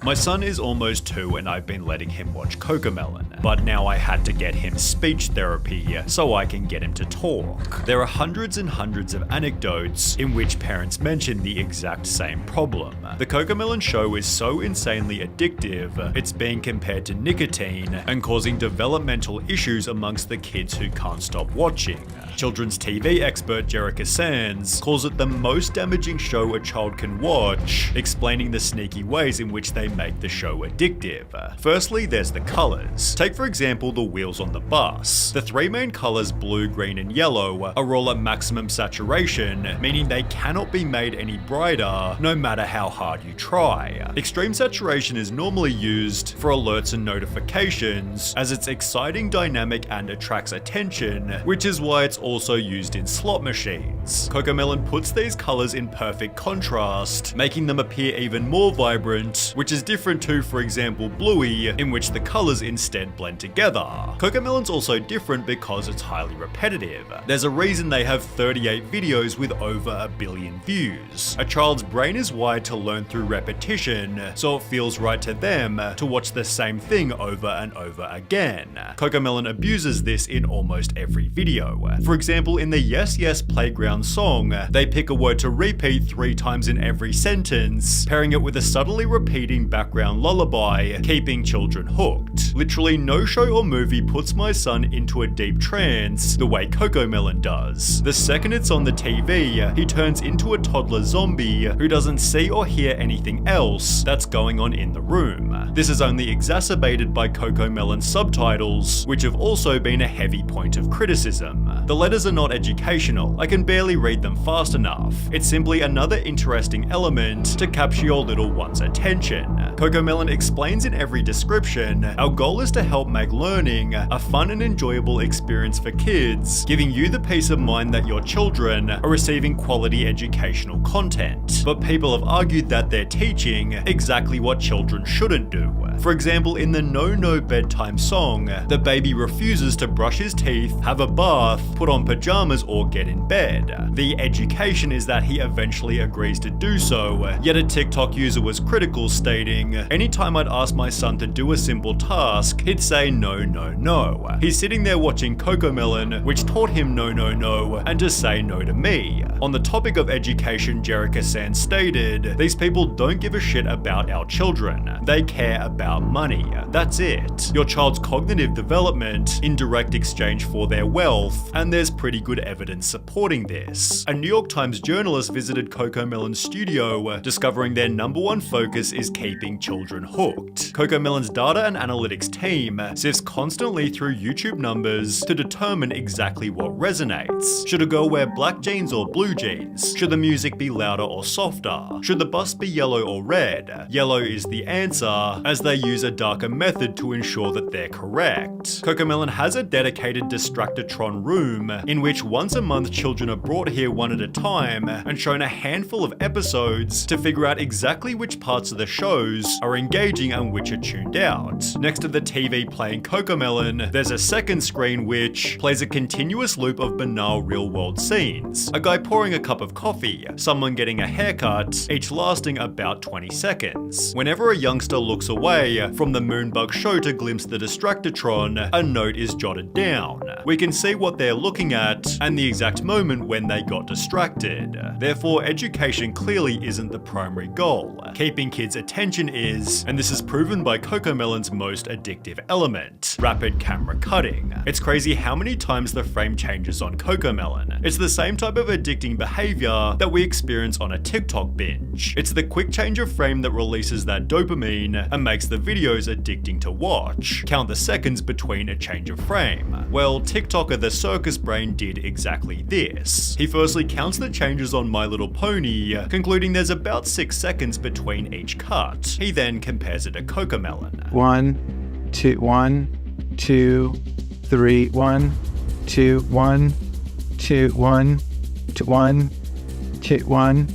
My son is almost 2 and I've been letting him watch Cocomelon, but now I had to get him speech therapy so I can get him to talk. There are hundreds and hundreds of anecdotes in which parents mention the exact same problem. The Cocomelon show is so insanely addictive, it's being compared to nicotine and causing developmental issues amongst the kids who can't stop watching. Children's TV expert Jerica Sands calls it the most damaging show a child can watch, explaining the sneaky ways in which they make the show addictive. Firstly, there's the colors. Take for example the wheels on the bus. The 3 main colors, blue, green and yellow, are all at maximum saturation, meaning they cannot be made any brighter no matter how hard you try. Extreme saturation is normally used for alerts and notifications, as it's exciting, dynamic and attracts attention, which is why it's also used in slot machines. Cocomelon puts these colors in perfect contrast, making them appear even more vibrant, which is different to, for example, Bluey, in which the colors instead blend together. Cocomelon's also different because it's highly repetitive. There's a reason they have 38 videos with over 1 billion views. A child's brain is wired to learn through repetition, so it feels right to them to watch the same thing over and over again. Cocomelon abuses this in almost every video. For example, in the Yes Yes Playground song, they pick a word to repeat 3 times in every sentence, pairing it with a subtly repeating background lullaby, keeping children hooked. Literally no show or movie puts my son into a deep trance the way Cocomelon does. The second it's on the TV, he turns into a toddler zombie who doesn't see or hear anything else that's going on in the room. This is only exacerbated by Cocomelon's subtitles, which have also been a heavy point of criticism. The letters are not educational, I can barely read them fast enough. It's simply another interesting element to capture your little one's attention. Cocomelon explains in every description, our goal is to help make learning a fun and enjoyable experience for kids, giving you the peace of mind that your children are receiving quality educational content. But people have argued that they're teaching exactly what children shouldn't do. For example, in the No No Bedtime song, the baby refuses to brush his teeth, have a bath, put on pajamas or get in bed. The education is that he eventually agrees to do so, yet a TikTok user was critical, stating, anytime I'd ask my son to do a simple task, he'd say no, no, no. He's sitting there watching Cocomelon, which taught him no, no, no, and to say no to me. On the topic of education, Jerica Sands stated, these people don't give a shit about our children. They care about money. That's it. Your child's cognitive development in direct exchange for their wealth, and there's pretty good evidence supporting this. A New York Times journalist visited Cocomelon's studio, discovering their #1 focus is keeping children hooked. Cocomelon's data and analytics team sifts constantly through YouTube numbers to determine exactly what resonates. Should a girl wear black jeans or blue jeans? Should the music be louder or softer? Should the bus be yellow or red? Yellow is the answer, as they use a darker method to ensure that they're correct. Cocomelon has a dedicated Distractatron room in which once a month children are brought here one at a time and shown a handful of episodes to figure out exactly which parts of the shows are engaging and which are tuned out. Next to the TV playing Cocomelon, there's a second screen which plays a continuous loop of banal real-world scenes. A guy pouring a cup of coffee, someone getting a haircut, each lasting about 20 seconds. Whenever a youngster looks away from the Moonbug show to glimpse the Distractatron, a note is jotted down. We can see what they're looking at and the exact moment when they got distracted. Therefore, education clearly isn't the primary goal. Keeping kids' attention is, and this is proven by Cocomelon's most addictive element, rapid camera cutting. It's crazy how many times the frame changes on Cocomelon. It's the same type of addicting behavior that we experience on a TikTok binge. It's the quick change of frame that releases that dopamine and makes the videos addicting to watch. Count the seconds between a change of frame. Well, TikToker the Circus Brain did exactly this. He firstly counts the changes on My Little Pony, concluding there's about 6 seconds between each cut. He then compares it to Cocomelon. 1, 2, 1, 2, 3, 1, 2, 1, 2, 1, 2, 1, 2, 1,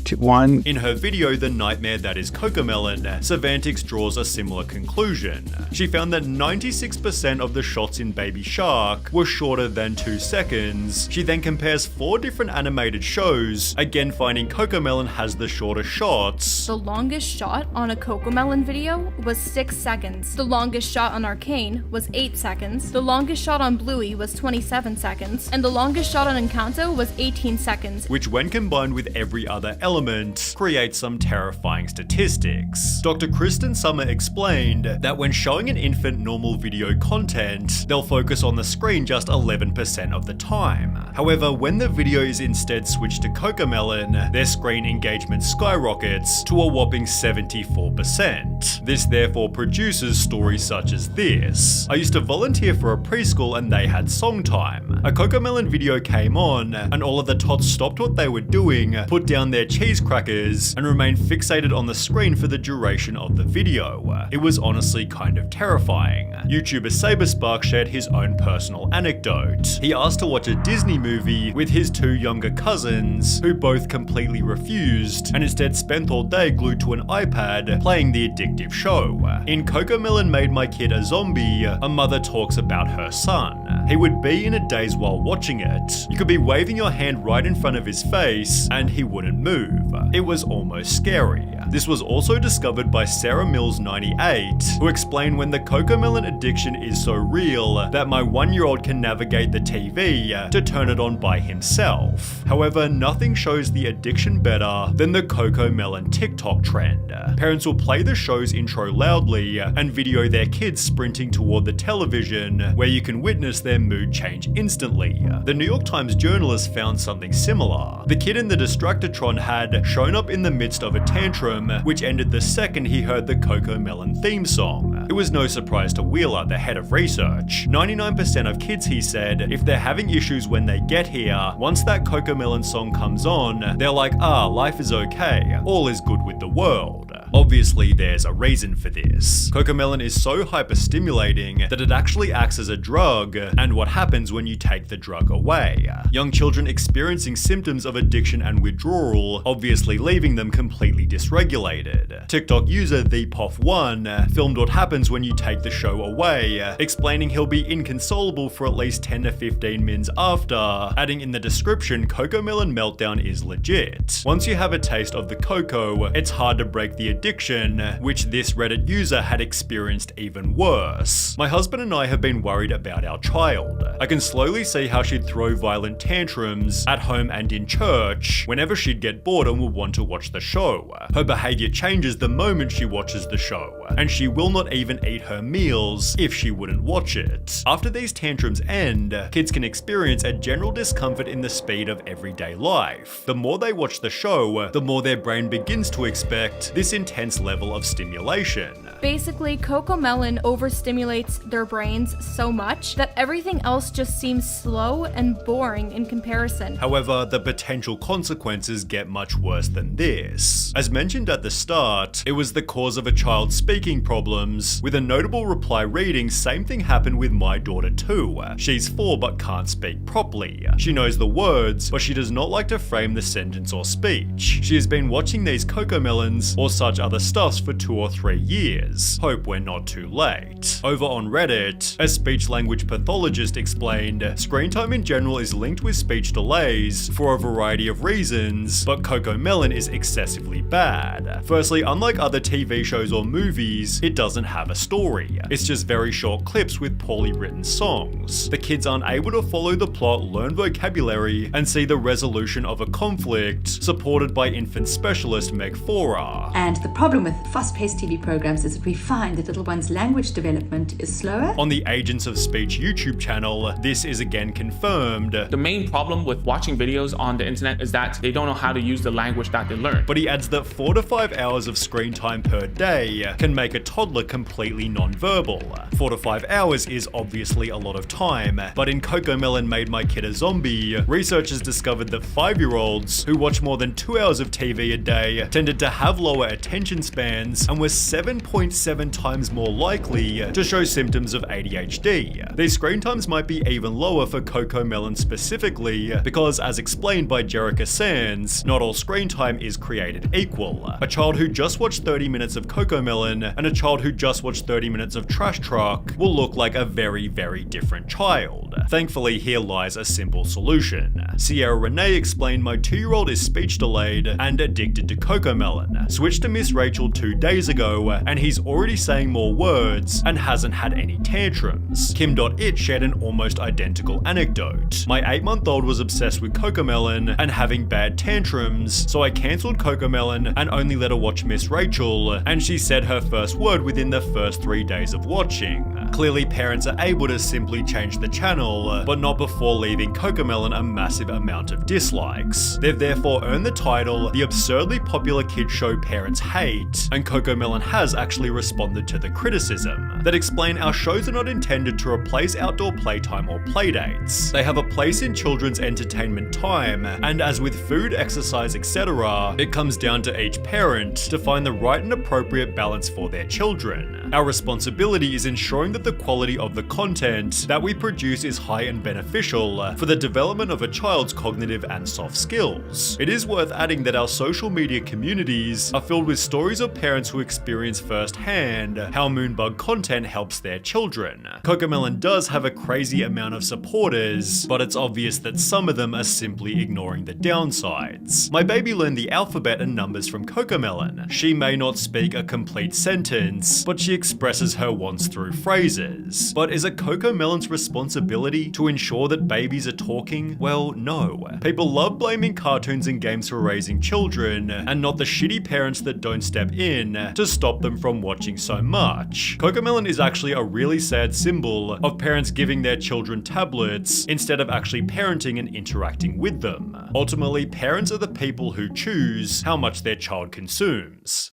2, 1. In her video, The Nightmare That Is Cocomelon, Savantix draws a similar conclusion. She found that 96% of the shots in Baby Shark were shorter than 2 seconds. She then compares 4 different animated shows, again finding Cocomelon has the shorter shots. The longest shot on a Cocomelon video was 6 seconds. The longest shot on Arcane was 8 seconds. The longest shot on Bluey was 27 seconds. And the longest shot on Encanto was 18 seconds. Which, when combined with every other element, creates some terrifying statistics. Dr. Kristen Summer explained that when showing an infant normal video content, they'll focus on the screen just 11% of the time. However, when the video is instead switched to Cocomelon, their screen engagement skyrockets to a whopping 74%. This therefore produces stories such as this. I used to volunteer for a preschool and they had song time. A Cocomelon video came on and all of the tots stopped what they were doing, put down their cheese crackers, and remained fixated on the screen for the duration of the video. It was honestly kind of terrifying. YouTuber Saberspark shared his own personal anecdote. He asked to watch a Disney movie with his 2 younger cousins, who both completely refused, and instead spent all day glued to an iPad playing the addictive show. In Cocomelon Made My Kid a Zombie, a mother talks about her son. He would be in a daze while watching it. You could be waving your hand right in front of his face and he wouldn't move. It was almost scary. This was also discovered by Sarah Mills 98, who explained when the Cocomelon addiction is so real that my 1-year-old can navigate the TV to turn it on by himself. However, nothing shows the addiction better than the Cocomelon TikTok trend. Parents will play the show's intro loudly and video their kids sprinting toward the television, where you can witness their mood change instantly. The New York Times journalist found something similar. The kid in the Distractotron had shown up in the midst of a tantrum, which ended the second he heard the Cocomelon theme song. It was no surprise to Wheeler, the head of research. 99% of kids, he said, if they're having issues when they get here, once that Cocomelon song comes on, they're like, life is okay, all is good with the world. Obviously, there's a reason for this. Cocomelon is so hyper-stimulating that it actually acts as a drug, and what happens when you take the drug away. Young children experiencing symptoms of addiction and withdrawal, obviously leaving them completely dysregulated. TikTok user ThePoff1 filmed what happens when you take the show away, explaining he'll be inconsolable for at least 10 to 15 mins after, adding in the description, Cocomelon meltdown is legit. Once you have a taste of the cocoa, it's hard to break the addiction, which this Reddit user had experienced even worse. My husband and I have been worried about our child. I can slowly see how she'd throw violent tantrums at home and in church whenever she'd get bored and would want to watch the show. Her behavior changes the moment she watches the show, and she will not even eat her meals if she wouldn't watch it. After these tantrums end, kids can experience a general discomfort in the speed of everyday life. The more they watch the show, the more their brain begins to expect this intense level of stimulation. Basically, Cocomelon overstimulates their brains so much that everything else just seems slow and boring in comparison. However, the potential consequences get much worse than this. As mentioned at the start, it was the cause of a child's speaking problems, with a notable reply reading, "Same thing happened with my daughter too. She's 4 but can't speak properly. She knows the words, but she does not like to frame the sentence or speech. She has been watching these Cocomelons or such other stuffs for 2 or 3 years. Hope we're not too late." Over on Reddit, a speech-language pathologist explained, "Screen time in general is linked with speech delays for a variety of reasons, but Cocomelon is excessively bad. Firstly, unlike other TV shows or movies, it doesn't have a story. It's just very short clips with poorly written songs. The kids aren't able to follow the plot, learn vocabulary, and see the resolution of a conflict, supported by infant specialist Meg Fora." And the problem with fast-paced TV programs is that we find that little one's language development is slower. On the Agents of Speech YouTube channel, this is again confirmed. The main problem with watching videos on the internet is that they don't know how to use the language that they learn. But he adds that 4 to 5 hours of screen time per day can make a toddler completely non-verbal. 4 to 5 hours is obviously a lot of time, but in Cocomelon Made My Kid a Zombie, researchers discovered that 5-year-olds who watch more than 2 hours of TV a day tended to have lower attention spans and were 7 1.7 times more likely to show symptoms of ADHD. These screen times might be even lower for Cocomelon specifically because, as explained by Jerica Sands, not all screen time is created equal. A child who just watched 30 minutes of Cocomelon and a child who just watched 30 minutes of Trash Truck will look like a very, very different child. Thankfully, here lies a simple solution. Sierra Renee explained my 2-year-old is speech delayed and addicted to Cocomelon. Switched to Miss Rachel 2 days ago and he's already saying more words and hasn't had any tantrums. Kim.it shared an almost identical anecdote. My 8-month-old was obsessed with Cocomelon and having bad tantrums, so I cancelled Cocomelon and only let her watch Miss Rachel, and she said her first word within the first 3 days of watching. Clearly, parents are able to simply change the channel, but not before leaving Cocomelon a massive amount of dislikes. They've therefore earned the title, the absurdly popular kids show parents hate, and Cocomelon has actually responded to the criticism that explain our shows are not intended to replace outdoor playtime or playdates. They have a place in children's entertainment time, and as with food, exercise, etc., it comes down to each parent to find the right and appropriate balance for their children. Our responsibility is ensuring that the quality of the content that we produce is high and beneficial for the development of a child's cognitive and soft skills. It is worth adding that our social media communities are filled with stories of parents who experience firsthand how Moonbug content helps their children. Cocomelon does have a crazy amount of supporters, but it's obvious that some of them are simply ignoring the downsides. My baby learned the alphabet and numbers from Cocomelon. She may not speak a complete sentence, but she expresses her wants through phrases. But is it Cocomelon's responsibility to ensure that babies are talking? Well, no. People love blaming cartoons and games for raising children, and not the shitty parents that don't step in to stop them from watching so much. Cocomelon is actually a really sad symbol of parents giving their children tablets instead of actually parenting and interacting with them. Ultimately, parents are the people who choose how much their child consumes.